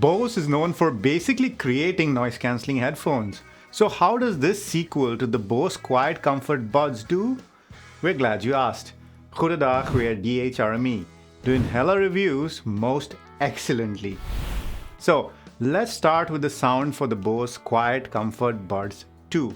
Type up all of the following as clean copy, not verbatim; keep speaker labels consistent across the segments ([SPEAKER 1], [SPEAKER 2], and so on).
[SPEAKER 1] Bose is known for basically creating noise-cancelling headphones. So how does this sequel to the Bose QuietComfort Buds do? We're glad you asked. Goedendag, we're DHRME, doing hella reviews most excellently. So let's start with the sound for the Bose QuietComfort Buds II.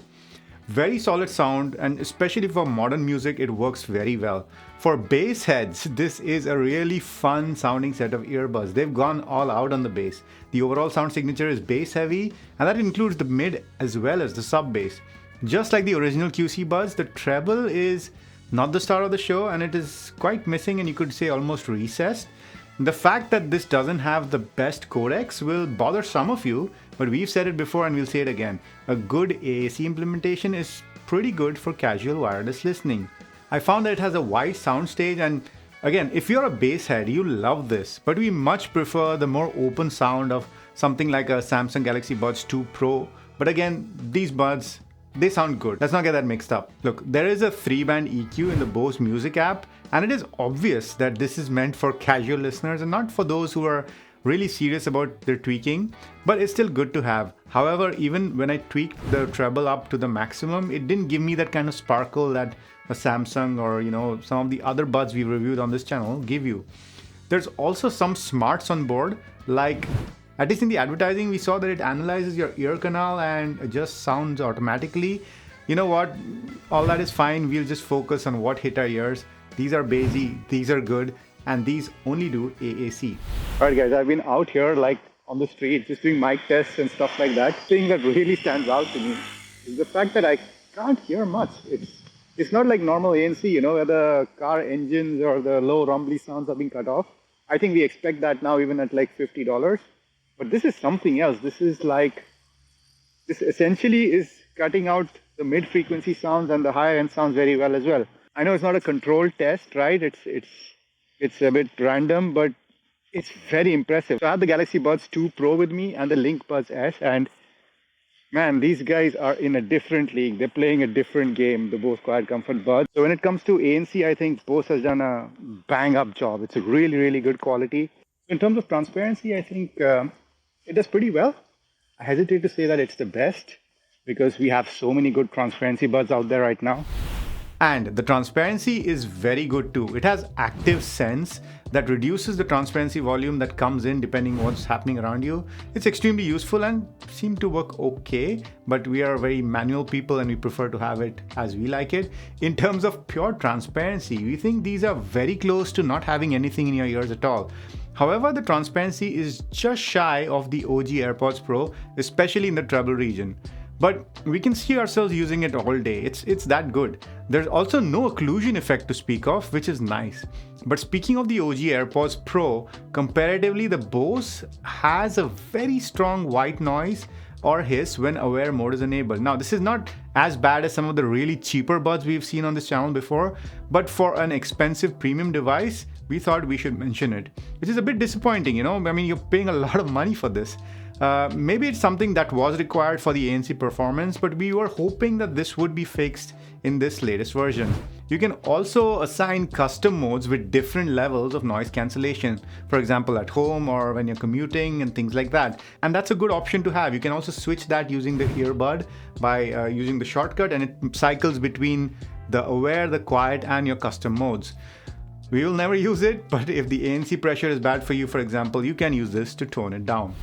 [SPEAKER 1] Very solid sound, and especially for modern music it works very well. For bass heads, this is a really fun sounding set of earbuds. They've gone all out on the bass. The overall sound signature is bass heavy, and that includes the mid as well as the sub bass. Just like the original QC Buds, the treble is not the star of the show, and it is quite missing, and you could say almost recessed. The fact that this doesn't have the best codecs will bother some of you, but we've said it before and we'll say it again. A good AAC implementation is pretty good for casual wireless listening. I found that it has a wide soundstage, and again, if you're a bass head, you'll love this, but we much prefer the more open sound of something like a Samsung Galaxy Buds 2 Pro. But again, these buds, they sound good. Let's not get that mixed up. Look, there is a 3-band EQ in the Bose Music app, and it is obvious that this is meant for casual listeners and not for those who are really serious about their tweaking, but it's still good to have. However, even when I tweaked the treble up to the maximum, it didn't give me that kind of sparkle that a Samsung or some of the other buds we reviewed on this channel give you. There's also some smarts on board, like at least in the advertising we saw that it analyzes your ear canal and adjusts sounds automatically. You know what, all that is fine, we'll just focus on what hit our ears. These are bassy, these are good, and these only do AAC. Alright guys, I've been out here like on the street just doing mic tests and stuff like that. The thing that really stands out to me is the fact that I can't hear much. It's not like normal ANC, where the car engines or the low rumbly sounds are being cut off. I think we expect that now even at like $50. But this is something else. This essentially is cutting out the mid-frequency sounds and the higher-end sounds very well as well. I know it's not a controlled test, right? It's a bit random, but it's very impressive. So I have the Galaxy Buds 2 Pro with me and the Link Buds S, and man, these guys are in a different league. They're playing a different game, the Bose QuietComfort Buds. So when it comes to ANC, I think Bose has done a bang-up job. It's a really, really good quality. In terms of transparency, I think it does pretty well. I hesitate to say that it's the best because we have so many good transparency buds out there right now. And the transparency is very good too. It has active sense that reduces the transparency volume that comes in depending on what's happening around you. It's extremely useful and seems to work okay, but we are very manual people and we prefer to have it as we like it. In terms of pure transparency, we think these are very close to not having anything in your ears at all. However, the transparency is just shy of the OG AirPods Pro, especially in the treble region. But we can see ourselves using it all day. It's that good. There's also no occlusion effect to speak of, which is nice. But speaking of the OG AirPods Pro, comparatively the Bose has a very strong white noise or hiss when aware mode is enabled. Now this is not as bad as some of the really cheaper buds we've seen on this channel before, but for an expensive premium device, we thought we should mention it, which is a bit disappointing, I mean, you're paying a lot of money for this. Maybe it's something that was required for the ANC performance, but we were hoping that this would be fixed in this latest version. You can also assign custom modes with different levels of noise cancellation, for example at home or when you're commuting and things like that. And that's a good option to have. You can also switch that using the earbud by using the shortcut, and it cycles between the aware, the quiet, and your custom modes. We will never use it, but if the ANC pressure is bad for you, for example, you can use this to tone it down.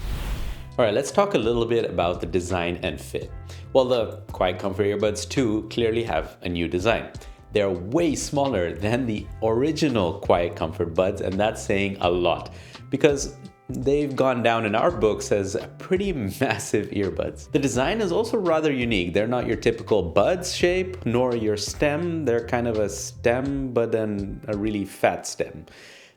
[SPEAKER 2] All right, let's talk a little bit about the design and fit. Well, the QuietComfort Earbuds 2 clearly have a new design. They're way smaller than the original QuietComfort Buds, and that's saying a lot because they've gone down in our books as pretty massive earbuds. The design is also rather unique. They're not your typical buds shape, nor your stem. They're kind of a stem, but then a really fat stem.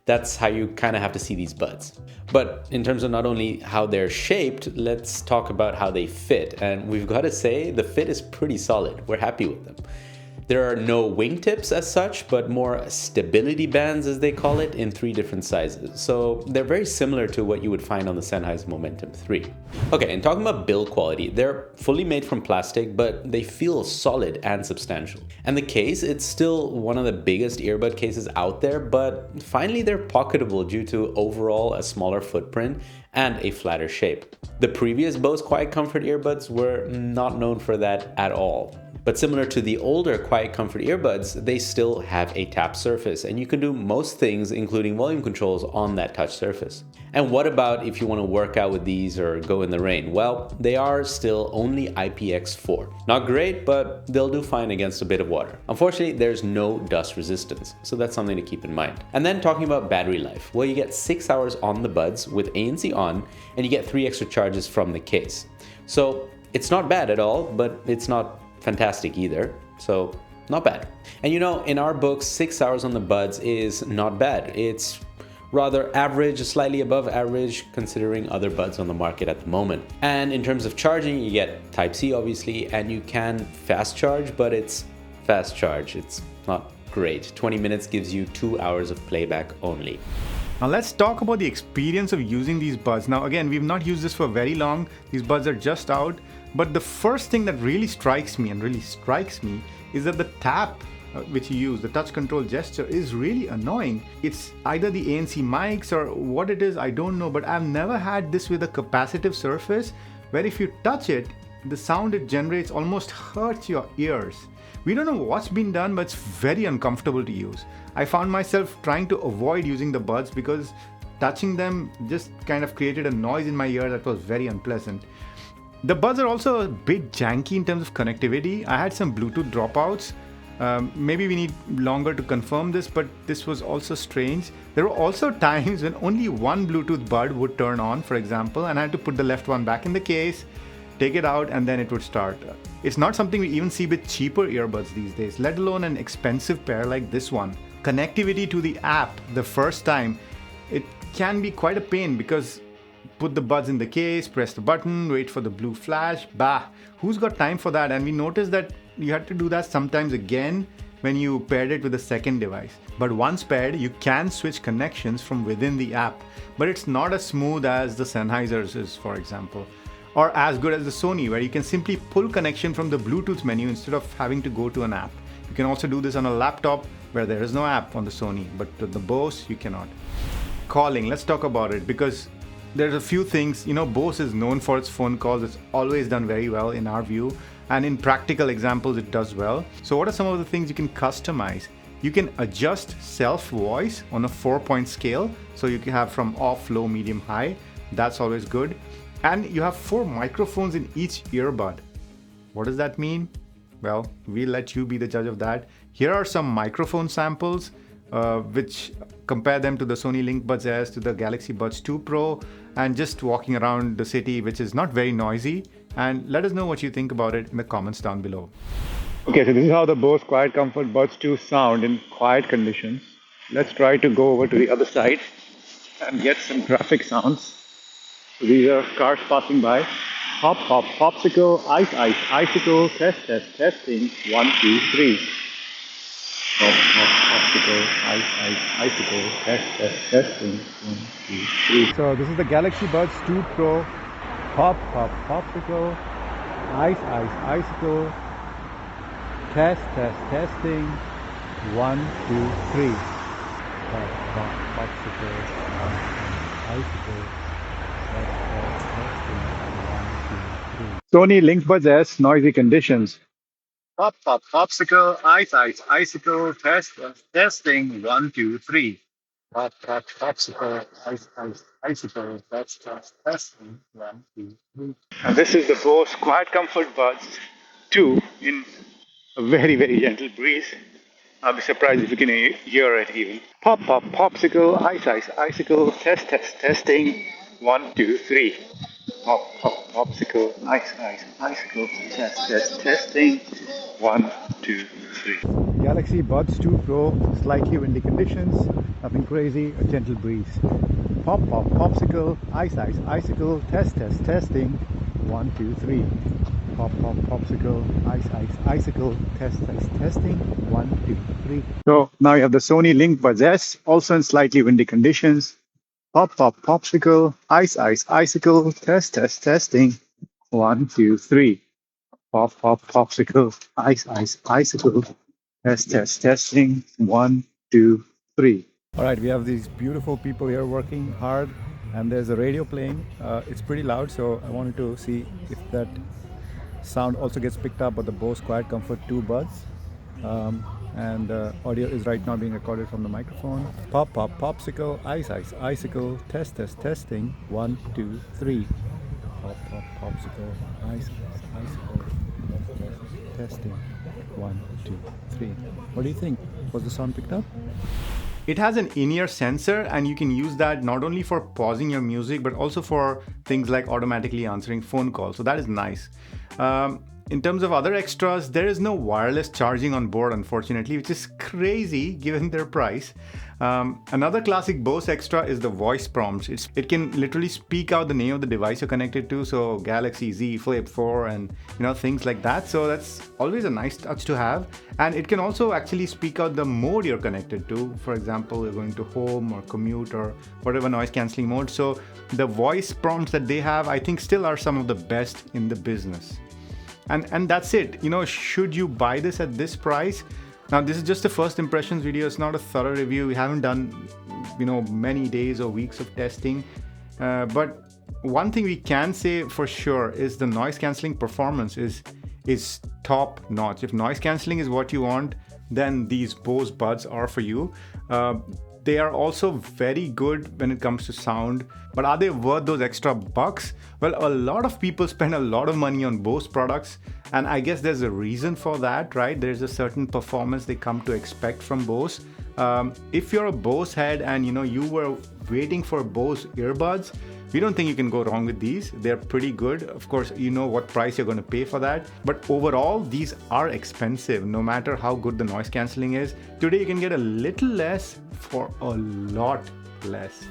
[SPEAKER 2] That's how you kind of have to see these buds. But in terms of not only how they're shaped, let's talk about how they fit. And we've got to say the fit is pretty solid. We're happy with them. There are no wingtips as such, but more stability bands as they call it in 3 different sizes. So they're very similar to what you would find on the Sennheiser Momentum 3. Okay, and talking about build quality, they're fully made from plastic, but they feel solid and substantial. And the case, it's still one of the biggest earbud cases out there, but finally they're pocketable due to overall a smaller footprint and a flatter shape. The previous Bose QuietComfort earbuds were not known for that at all. But similar to the older QuietComfort earbuds, they still have a tap surface, and you can do most things, including volume controls, on that touch surface. And what about if you want to work out with these or go in the rain? Well, they are still only IPX4. Not great, but they'll do fine against a bit of water. Unfortunately, there's no dust resistance, so that's something to keep in mind. And then talking about battery life, well, you get 6 hours on the buds with ANC on, and you get 3 extra charges from the case. So it's not bad at all, but it's not fantastic either, so not bad. And you know, in our books, 6 hours on the buds is not bad. It's rather average, slightly above average, considering other buds on the market at the moment. And in terms of charging, you get Type-C obviously, and you can fast charge, but it's fast charge. It's not great. 20 minutes gives you 2 hours of playback only.
[SPEAKER 1] Now let's talk about the experience of using these buds. Now again, we've not used this for very long. These buds are just out. But the first thing that really strikes me is that the tap which you use, the touch control gesture, is really annoying. It's either the ANC mics or what it is, I don't know, but I've never had this with a capacitive surface where if you touch it, the sound it generates almost hurts your ears. We don't know what's been done, but it's very uncomfortable to use. I found myself trying to avoid using the buds because touching them just kind of created a noise in my ear that was very unpleasant. The buds are also a bit janky in terms of connectivity. I had some Bluetooth dropouts. Maybe we need longer to confirm this, but this was also strange. There were also times when only one Bluetooth bud would turn on, for example, and I had to put the left one back in the case, take it out, and then it would start. It's not something we even see with cheaper earbuds these days, let alone an expensive pair like this one. Connectivity to the app the first time, it can be quite a pain because put the buds in the case, press the button, wait for the blue flash, who's got time for that? And we noticed that you had to do that sometimes again when you paired it with a second device. But once paired, you can switch connections from within the app, but it's not as smooth as the Sennheiser's is, for example, or as good as the Sony, where you can simply pull connection from the Bluetooth menu instead of having to go to an app. You can also do this on a laptop where there is no app on the Sony, but with the Bose, you cannot. Calling, let's talk about it because there's a few things. You know, Bose is known for its phone calls. It's always done very well in our view, and in practical examples it does well. So what are some of the things you can customize? You can adjust self voice on a 4-point scale, so you can have from off, low, medium, high. That's always good. And you have 4 microphones in each earbud. What does that mean? Well, we'll let you be the judge of that. Here are some microphone samples which compare them to the Sony Link Buds S, to the Galaxy Buds II Pro, and just walking around the city, which is not very noisy. And let us know what you think about it in the comments down below. Okay, so this is how the Bose QuietComfort Buds II sound in quiet conditions. Let's try to go over to the other side and get some traffic sounds. So these are cars passing by. Hop, hop, popsicle, ice, ice, icicle, test, test, testing, 1, 2, 3. Hop, hop, popsicle, ice, ice, icicle, test, test, testing, 1, 2, 3. So this is the Galaxy Buds II Pro. Hop, hop, popsicle, ice, ice, icicle, test, test, testing, 1, 2, 3. Hop, hop, popsicle, ice, icicle, test, test, testing, 1, 2, 3. Sony Link Buds S, noisy conditions. Pop, pop, popsicle, ice, ice, icicle, test, testing, 1, 2, 3. Pop, pop, popsicle, ice, ice, icicle, test, testing, 1, 2, 3. And this is the Bose QuietComfort Buds II in a very, very gentle breeze. I'll be surprised if you can hear it even. Pop, pop, popsicle, ice, ice, icicle, test, test, testing, 1, 2, 3. Pop, pop, popsicle, ice, ice, icicle, test, test, testing, 1, 2, 3. Galaxy Buds II Pro, slightly windy conditions, nothing crazy, a gentle breeze. Pop, pop, popsicle, ice, ice, icicle, test, test, testing, 1, 2, 3. Pop, pop, popsicle, ice, ice, icicle, test, test, testing, 1, 2, 3. So now you have the Sony Link Buds S, also in slightly windy conditions. Pop, pop, popsicle, ice, ice, icicle, test, test, testing, 1, 2, 3. Pop, pop, popsicle, ice, ice, icicle, test, test, testing, 1, 2, 3. All right, we have these beautiful people here working hard, and there's a radio playing. It's pretty loud, so I wanted to see if that sound also gets picked up by the Bose QuietComfort 2 buds. And audio is right now being recorded from the microphone. Pop, pop, popsicle, ice, ice, icicle, test, test, testing, 1, 2, 3. Pop, pop, popsicle, ice, ice, icicle, test, test, testing, 1, 2, 3. What do you think? Was the sound picked up? It has an in-ear sensor, and you can use that not only for pausing your music, but also for things like automatically answering phone calls. So that is nice. In terms of other extras, there is no wireless charging on board, unfortunately, which is crazy given their price. Another classic Bose extra is the voice prompts. It can literally speak out the name of the device you're connected to, so Galaxy Z Flip 4 and things like that. So that's always a nice touch to have. And it can also actually speak out the mode you're connected to. For example, you're going to home or commute or whatever noise cancelling mode. So the voice prompts that they have, I think, still are some of the best in the business. And that's it. Should you buy this at this price? Now, this is just a first impressions video. It's not a thorough review. We haven't done, many days or weeks of testing. But one thing we can say for sure is the noise cancelling performance is top notch. If noise cancelling is what you want, then these Bose Buds are for you. They are also very good when it comes to sound, but are they worth those extra bucks? Well, a lot of people spend a lot of money on Bose products, and I guess there's a reason for that, right? There's a certain performance they come to expect from Bose. If you're a Bose head and you were waiting for Bose earbuds, we don't think you can go wrong with these. They're pretty good. Of course, you know what price you're going to pay for that. But overall, these are expensive, no matter how good the noise cancelling is. Today, you can get a little less for a lot less.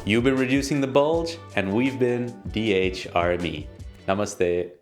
[SPEAKER 2] You've been reducing the bulge, and we've been DHRME. Namaste.